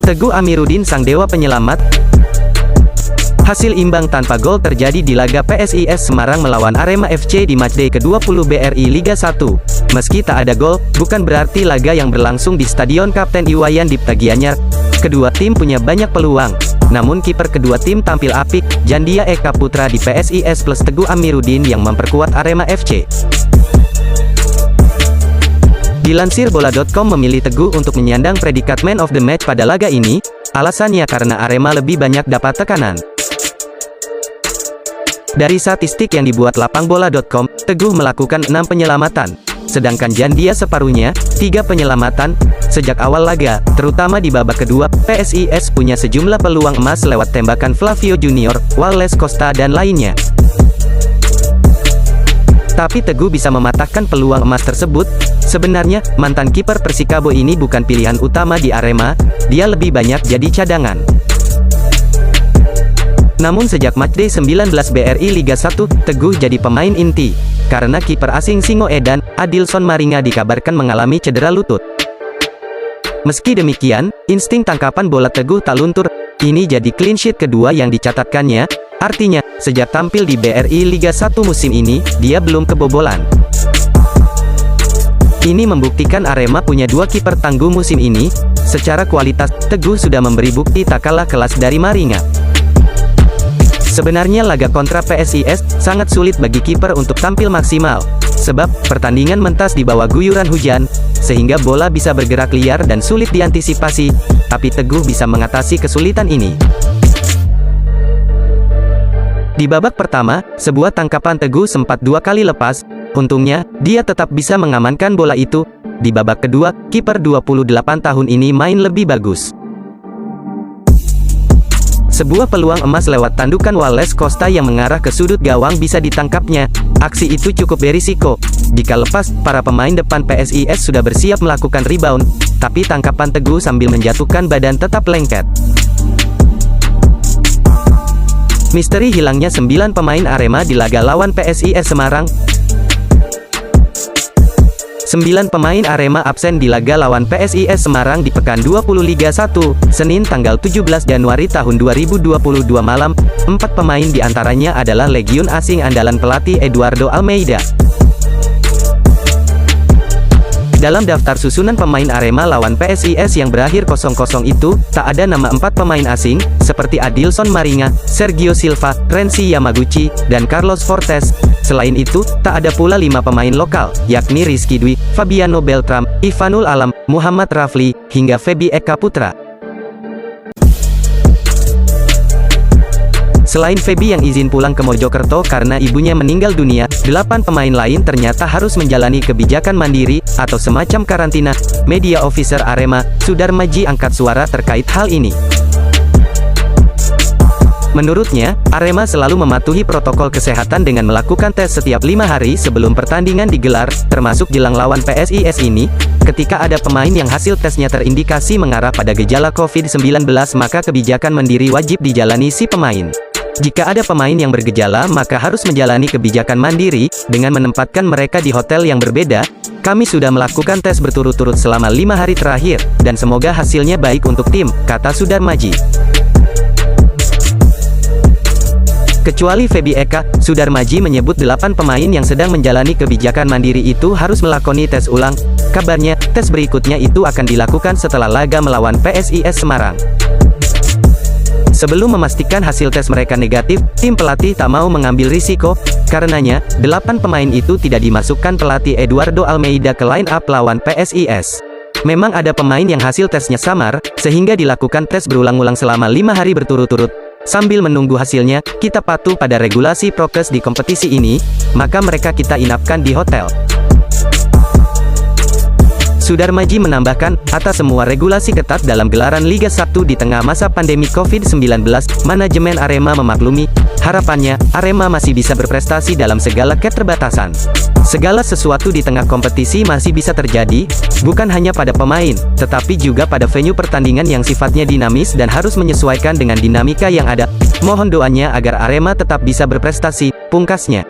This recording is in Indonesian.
Teguh Amiruddin sang dewa penyelamat. Hasil imbang tanpa gol terjadi di laga PSIS Semarang melawan Arema FC di matchday ke-20 BRI Liga 1. Meski tak ada gol, bukan berarti laga yang berlangsung di Stadion Kapten Iwayan Dipta Gianyar. Kedua tim punya banyak peluang. Namun kiper kedua tim tampil apik, Jandia Eka Putra di PSIS plus Teguh Amiruddin yang memperkuat Arema FC. Dilansir bola.com memilih Teguh untuk menyandang predikat Man of the Match pada laga ini. Alasannya karena Arema lebih banyak dapat tekanan. Dari statistik yang dibuat lapangbola.com, Teguh melakukan 6 penyelamatan, sedangkan Jandia separuhnya, 3 penyelamatan. Sejak awal laga, terutama di babak kedua, PSIS punya sejumlah peluang emas lewat tembakan Flavio Junior, Wallace Costa dan lainnya. Tapi Teguh bisa mematahkan peluang emas tersebut. Sebenarnya, mantan kiper Persikabo ini bukan pilihan utama di Arema, dia lebih banyak jadi cadangan. Namun sejak matchday 19 BRI Liga 1, Teguh jadi pemain inti, karena kiper asing Singoedan, Adilson Maringa dikabarkan mengalami cedera lutut. Meski demikian, insting tangkapan bola Teguh tak luntur. Ini jadi clean sheet kedua yang dicatatkannya, artinya, sejak tampil di BRI Liga 1 musim ini, dia belum kebobolan. Ini membuktikan Arema punya 2 kiper tangguh musim ini. Secara kualitas, Teguh sudah memberi bukti tak kalah kelas dari Maringa. Sebenarnya laga kontra PSIS sangat sulit bagi kiper untuk tampil maksimal, sebab pertandingan mentas di bawah guyuran hujan, sehingga bola bisa bergerak liar dan sulit diantisipasi, tapi Teguh bisa mengatasi kesulitan ini. Di babak pertama, sebuah tangkapan Teguh sempat 2 kali lepas, untungnya, dia tetap bisa mengamankan bola itu. Di babak kedua, kiper 28 tahun ini main lebih bagus. Sebuah peluang emas lewat tandukan Wallace Costa yang mengarah ke sudut gawang bisa ditangkapnya. Aksi itu cukup berisiko. Jika lepas, para pemain depan PSIS sudah bersiap melakukan rebound, tapi tangkapan Teguh sambil menjatuhkan badan tetap lengket. Misteri hilangnya 9 pemain Arema di laga lawan PSIS Semarang. 9 pemain Arema absen di laga lawan PSIS Semarang di Pekan 20 Liga 1, Senin tanggal 17 Januari tahun 2022 malam. 4 pemain diantaranya adalah legiun asing andalan pelatih Eduardo Almeida. Dalam daftar susunan pemain Arema lawan PSIS yang berakhir 0-0 itu, tak ada nama 4 pemain asing, seperti Adilson Maringa, Sergio Silva, Renzi Yamaguchi, dan Carlos Fortes. Selain itu, tak ada pula 5 pemain lokal, yakni Rizky Dwi, Fabiano Beltram, Ivanul Alam, Muhammad Rafli, hingga Feby Eka Putra. Selain Feby yang izin pulang ke Mojokerto karena ibunya meninggal dunia, 8 pemain lain ternyata harus menjalani kebijakan mandiri, atau semacam karantina. Media officer Arema, Sudar Maji angkat suara terkait hal ini. Menurutnya, Arema selalu mematuhi protokol kesehatan dengan melakukan tes setiap 5 hari sebelum pertandingan digelar, termasuk jelang lawan PSIS ini. Ketika ada pemain yang hasil tesnya terindikasi mengarah pada gejala COVID-19, maka kebijakan mandiri wajib dijalani si pemain. Jika ada pemain yang bergejala, maka harus menjalani kebijakan mandiri, dengan menempatkan mereka di hotel yang berbeda. Kami sudah melakukan tes berturut-turut selama 5 hari terakhir, dan semoga hasilnya baik untuk tim, kata Sudar Maji. Kecuali Feby Eka, Sudar Maji menyebut 8 pemain yang sedang menjalani kebijakan mandiri itu harus melakoni tes ulang. Kabarnya, tes berikutnya itu akan dilakukan setelah laga melawan PSIS Semarang. Sebelum memastikan hasil tes mereka negatif, tim pelatih tak mau mengambil risiko. Karenanya, 8 pemain itu tidak dimasukkan pelatih Eduardo Almeida ke line up lawan PSIS. Memang ada pemain yang hasil tesnya samar, sehingga dilakukan tes berulang-ulang selama 5 hari berturut-turut. Sambil menunggu hasilnya, kita patuh pada regulasi prokes di kompetisi ini, maka mereka kita inapkan di hotel. Sudar Maji menambahkan, atas semua regulasi ketat dalam gelaran Liga 1 di tengah masa pandemi COVID-19, manajemen Arema memaklumi. Harapannya, Arema masih bisa berprestasi dalam segala keterbatasan. Segala sesuatu di tengah kompetisi masih bisa terjadi, bukan hanya pada pemain, tetapi juga pada venue pertandingan yang sifatnya dinamis dan harus menyesuaikan dengan dinamika yang ada. Mohon doanya agar Arema tetap bisa berprestasi, pungkasnya.